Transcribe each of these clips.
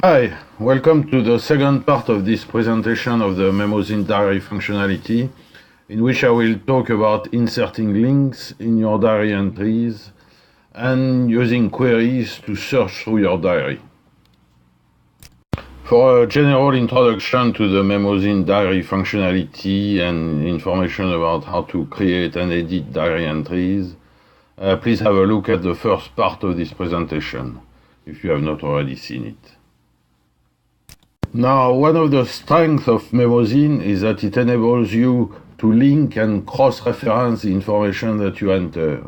Hi, welcome to the second part of this presentation of the Memos-in Diary functionality, in which I will talk about inserting links in your diary entries and using queries to search through your diary. For a general introduction to the Memos-in Diary functionality and information about how to create and edit diary entries, please have a look at the first part of this presentation, if you have not already seen it. Now, one of the strengths of Memos-in is that it enables you to link and cross-reference the information that you enter.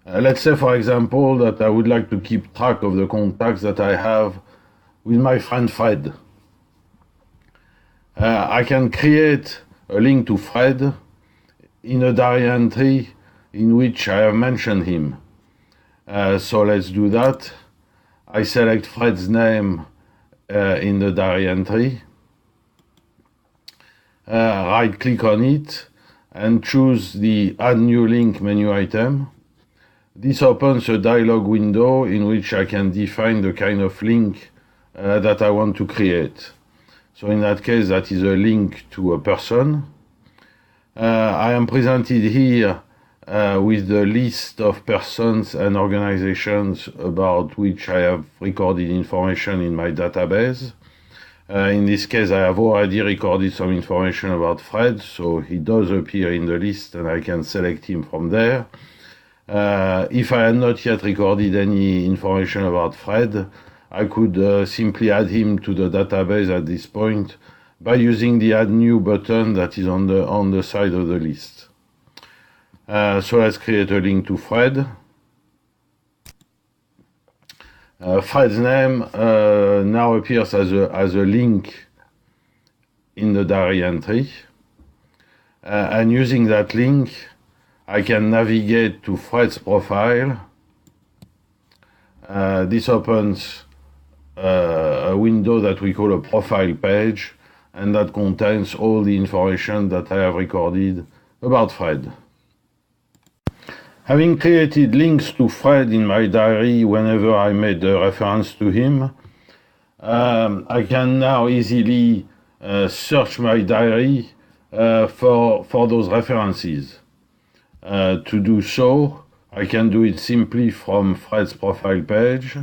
Let's say, for example, that I would like to keep track of the contacts that I have with my friend Fred. I can create a link to Fred in a diary entry in which I have mentioned him. So let's do that. I select Fred's name in the diary entry, right click on it and choose the Add New Link menu item. This opens a dialog window in which I can define the kind of link that I want to create. So in that case, that is a link to a person. I am presented here with the list of persons and organizations about which I have recorded information in my database. In this case, I have already recorded some information about Fred, so he does appear in the list and I can select him from there. If I had not yet recorded any information about Fred, I could simply add him to the database at this point by using the Add New button that is on the side of the list. So let's create a link to Fred. Fred's name now appears as a link in the diary entry. And using that link, I can navigate to Fred's profile. This opens a window that we call a profile page, and that contains all the information that I have recorded about Fred. Having created links to Fred in my diary whenever I made a reference to him, I can now easily search my diary for those references. To do so, I can do it simply from Fred's profile page,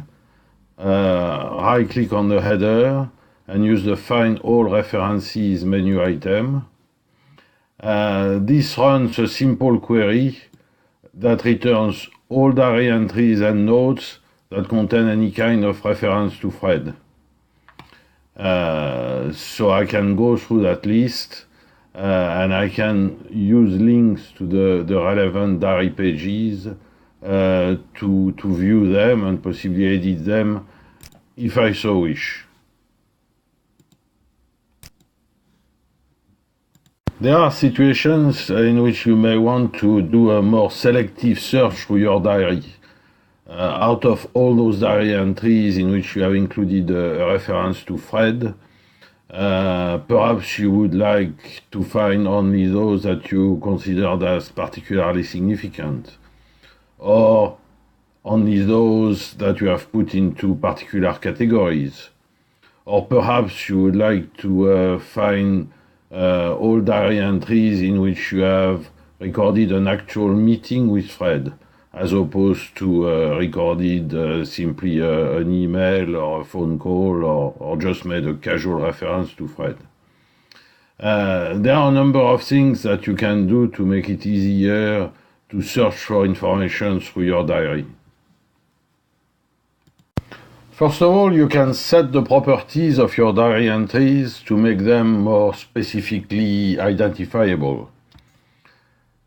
right-click on the header, and use the Find All References menu item. This runs a simple query that returns all diary entries and notes that contain any kind of reference to Fred. So I can go through that list and I can use links to the relevant diary pages to view them and possibly edit them if I so wish. There are situations in which you may want to do a more selective search through your diary. Out of all those diary entries in which you have included a reference to Fred, perhaps you would like to find only those that you considered as particularly significant, or only those that you have put into particular categories. Or perhaps you would like to find all diary entries in which you have recorded an actual meeting with Fred, as opposed to recorded simply an email or a phone call or just made a casual reference to Fred. There are a number of things that you can do to make it easier to search for information through your diary. First of all, you can set the properties of your diary entries to make them more specifically identifiable.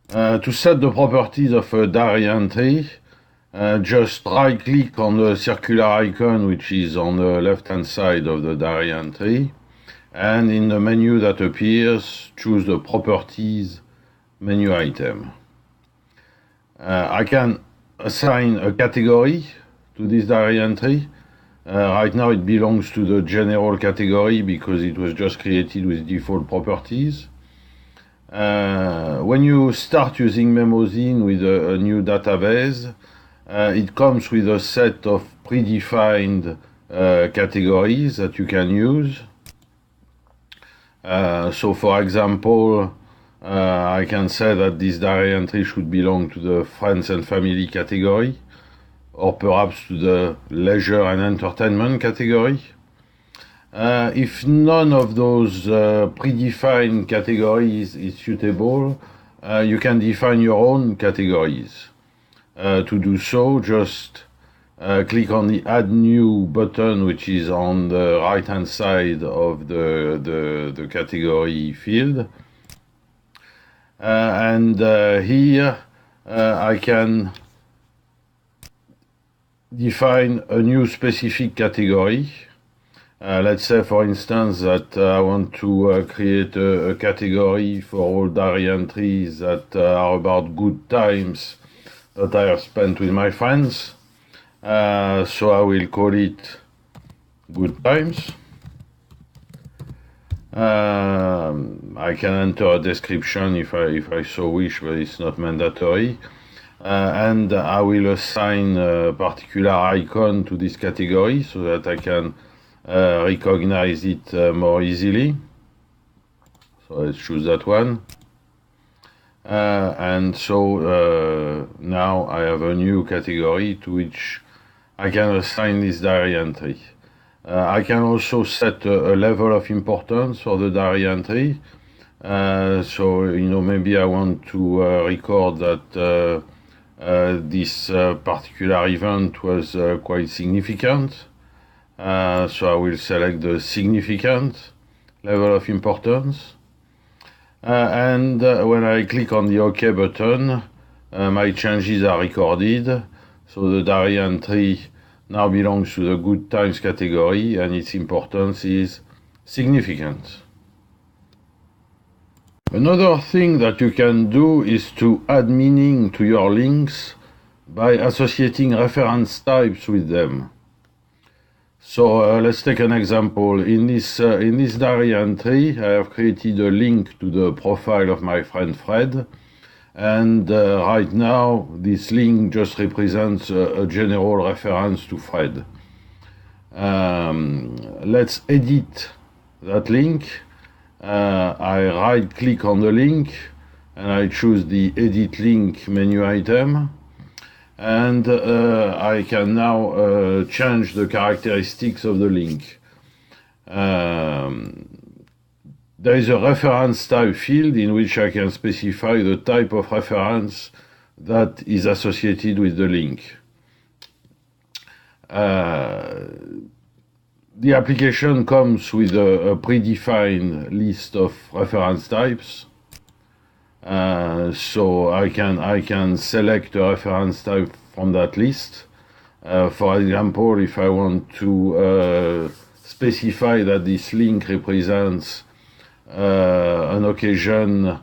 To set the properties of a diary entry, just right-click on the circular icon which is on the left-hand side of the diary entry, and in the menu that appears, choose the Properties menu item. I can assign a category to this diary entry. Right now it belongs to the general category because it was just created with default properties. When you start using Memos-in with a new database, it comes with a set of predefined categories that you can use. So for example, I can say that this diary entry should belong to the friends and family category, or perhaps to the leisure and entertainment category. If none of those predefined categories is suitable, you can define your own categories. To do so, just click on the Add New button, which is on the right-hand side of the category field. And here I can define a new specific category. Let's say, for instance, that I want to create a category for all diary entries that are about good times that I have spent with my friends. So I will call it Good Times. I can enter a description if I so wish, but it's not mandatory. And I will assign a particular icon to this category so that I can recognize it more easily. So let's choose that one. And so now I have a new category to which I can assign this diary entry. I can also set a level of importance for the diary entry. So, maybe I want to record that this particular event was quite significant. So I will select the significant level of importance. And when I click on the OK button, my changes are recorded. So the diary entry now belongs to the Good Times category, and its importance is significant. Another thing that you can do is to add meaning to your links by associating reference types with them. So let's take an example. In this diary entry, I have created a link to the profile of my friend Fred. And right now, this link just represents a general reference to Fred. Let's edit that link. I right-click on the link, and I choose the Edit Link menu item. And I can now change the characteristics of the link. There is a reference type field in which I can specify the type of reference that is associated with the link. The application comes with a predefined list of reference types. So I can select a reference type from that list. For example, if I want to specify that this link represents an occasion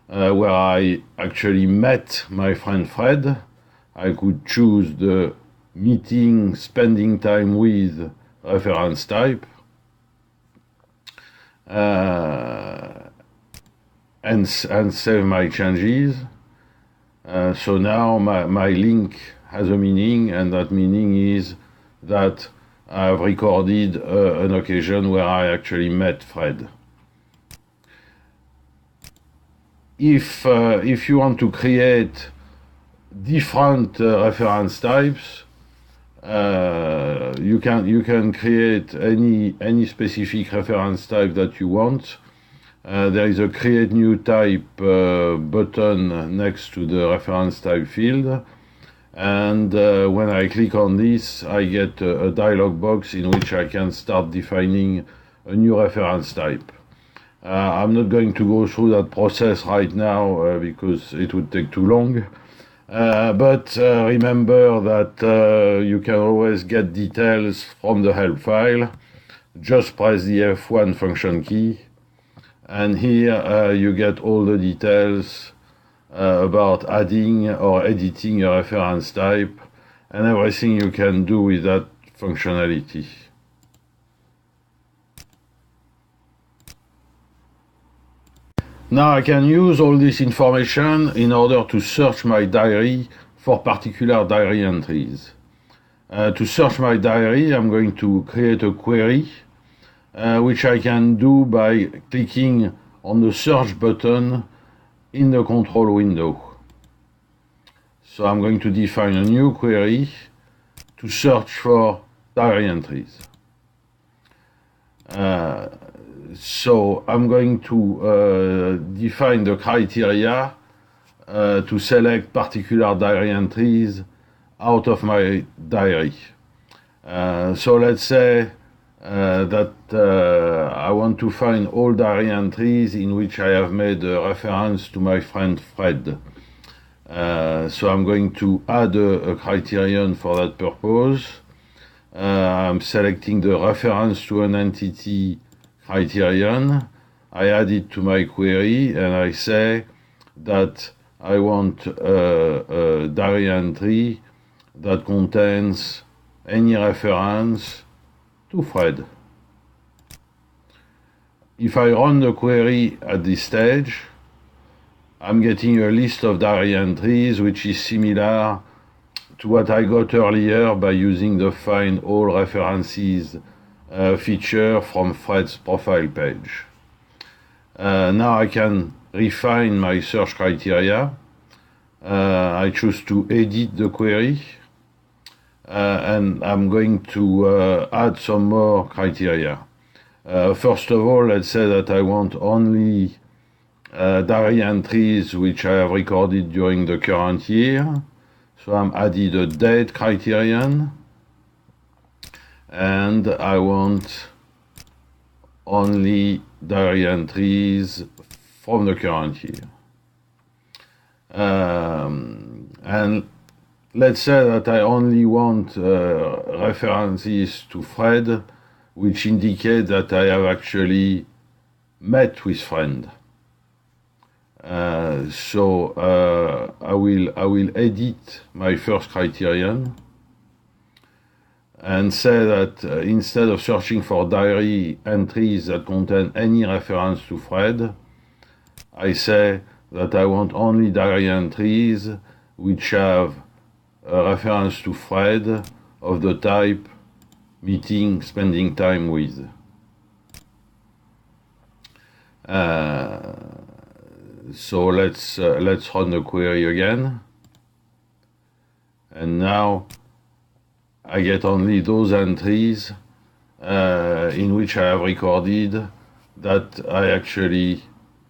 where I actually met my friend Fred, I could choose the meeting, spending time with reference type, and save my changes. So now my link has a meaning, and that meaning is that I have recorded an occasion where I actually met Fred. If you want to create different reference types, you can create any specific reference type that you want. There is a Create New Type button next to the reference type field, and when I click on this, I get a dialog box in which I can start defining a new reference type. I'm not going to go through that process right now because it would take too long. But remember that you can always get details from the help file. Just press the F1 function key, and here you get all the details about adding or editing a reference type and everything you can do with that functionality. Now I can use all this information in order to search my diary for particular diary entries. To search my diary, I'm going to create a query, which I can do by clicking on the search button in the control window. So I'm going to define a new query to search for diary entries. So I'm going to define the criteria to select particular diary entries out of my diary. So let's say that I want to find all diary entries in which I have made a reference to my friend Fred. So I'm going to add a criterion for that purpose. I'm selecting the reference to an entity criterion. I add it to my query and I say that I want a diary entry that contains any reference to Fred. If I run the query at this stage, I'm getting a list of diary entries which is similar to what I got earlier by using the Find All References feature from Fred's profile page. Now I can refine my search criteria. I choose to edit the query. And I'm going to add some more criteria. First of all, let's say that I want only diary entries which I have recorded during the current year. So I'm added a date criterion. And I want only diary entries from the current year. And let's say that I only want references to Fred, which indicate that I have actually met with Fred. So I will edit my first criterion and say that instead of searching for diary entries that contain any reference to Fred, I say that I want only diary entries which have a reference to Fred of the type meeting, spending time with. So let's run the query again. And now I get only those entries in which I have recorded that I actually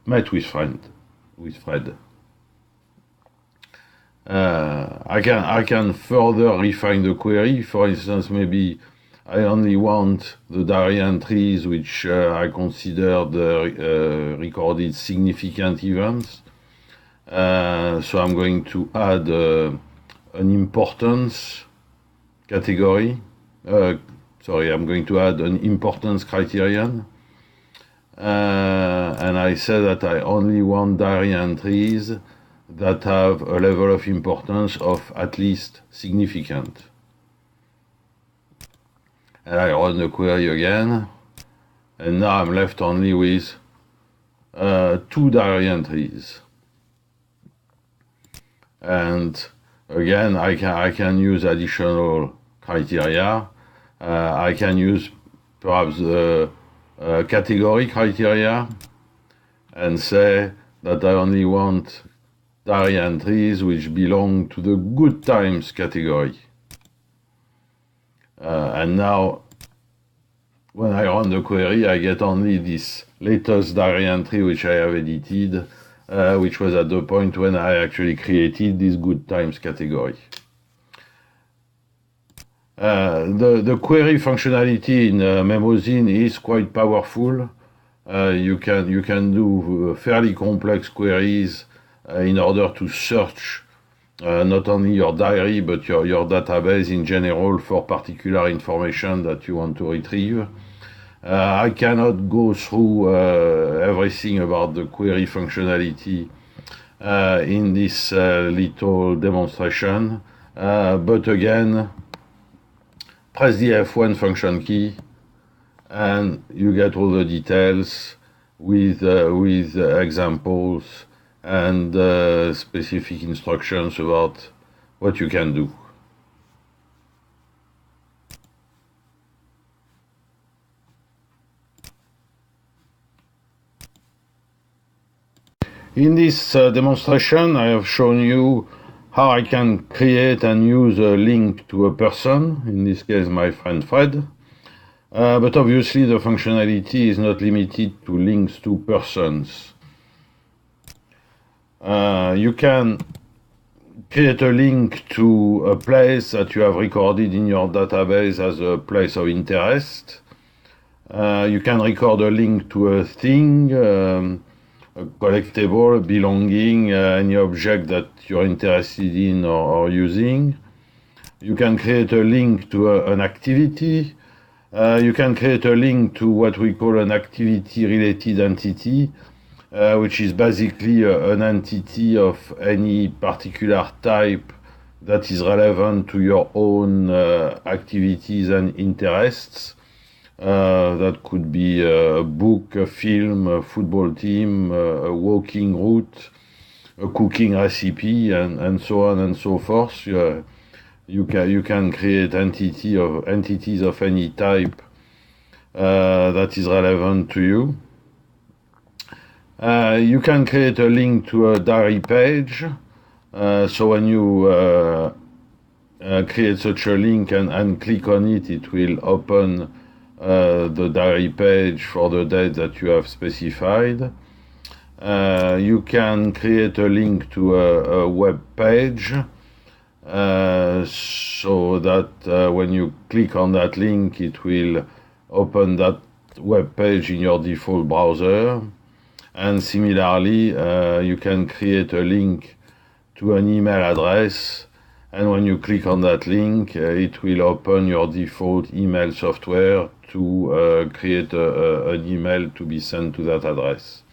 met with Fred. I can further refine the query. For instance, maybe I only want the diary entries which I consider the recorded significant events. So I'm going to add an importance category. I'm going to add an importance criterion. And I say that I only want diary entries that have a level of importance of at least significant. And I run the query again, and now I'm left only with 2 diary entries. And again, I can use additional criteria. I can use perhaps the category criteria and say that I only want diary entries which belong to the good times category. And now, when I run the query, I get only this latest diary entry which I have edited, which was at the point when I actually created this good times category. The query functionality in Memozine is quite powerful. You can do fairly complex queries in order to search not only your diary but your database in general for particular information that you want to retrieve. I cannot go through everything about the query functionality in this little demonstration, but again, press the F1 function key and you get all the details with examples and specific instructions about what you can do. In this demonstration, I have shown you how I can create and use a link to a person, in this case my friend Fred. But obviously the functionality is not limited to links to persons. You can create a link to a place that you have recorded in your database as a place of interest. You can record a link to a thing, a collectible, belonging, any object that you're interested in or using. You can create a link to an activity. You can create a link to what we call an activity-related entity, which is basically an entity of any particular type that is relevant to your own activities and interests. That could be a book, a film, a football team, a walking route, a cooking recipe, and so on and so forth. You can create entities of any type that is relevant to you. You can create a link to a diary page. So when you create such a link and click on it, it will open the diary page for the date that you have specified. You can create a link to a web page, so that when you click on that link, it will open that web page in your default browser. And similarly, you can create a link to an email address, and when you click on that link, it will open your default email software to create an email to be sent to that address.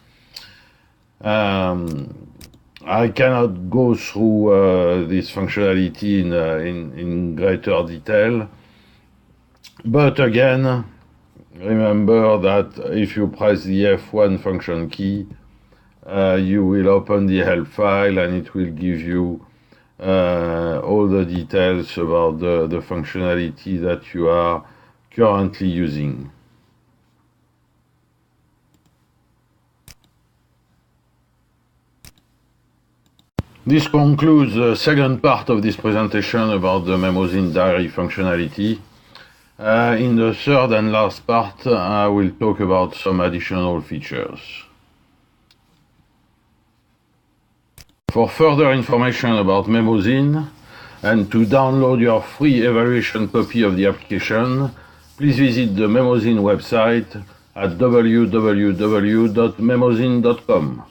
I cannot go through this functionality in greater detail, but again, remember that if you press the F1 function key, you will open the help file and it will give you all the details about the functionality that you are currently using. This concludes the second part of this presentation about the Memozine diary functionality. In the third and last part, I will talk about some additional features. For further information about Memozine and to download your free evaluation copy of the application, please visit the Memozine website at www.memozine.com.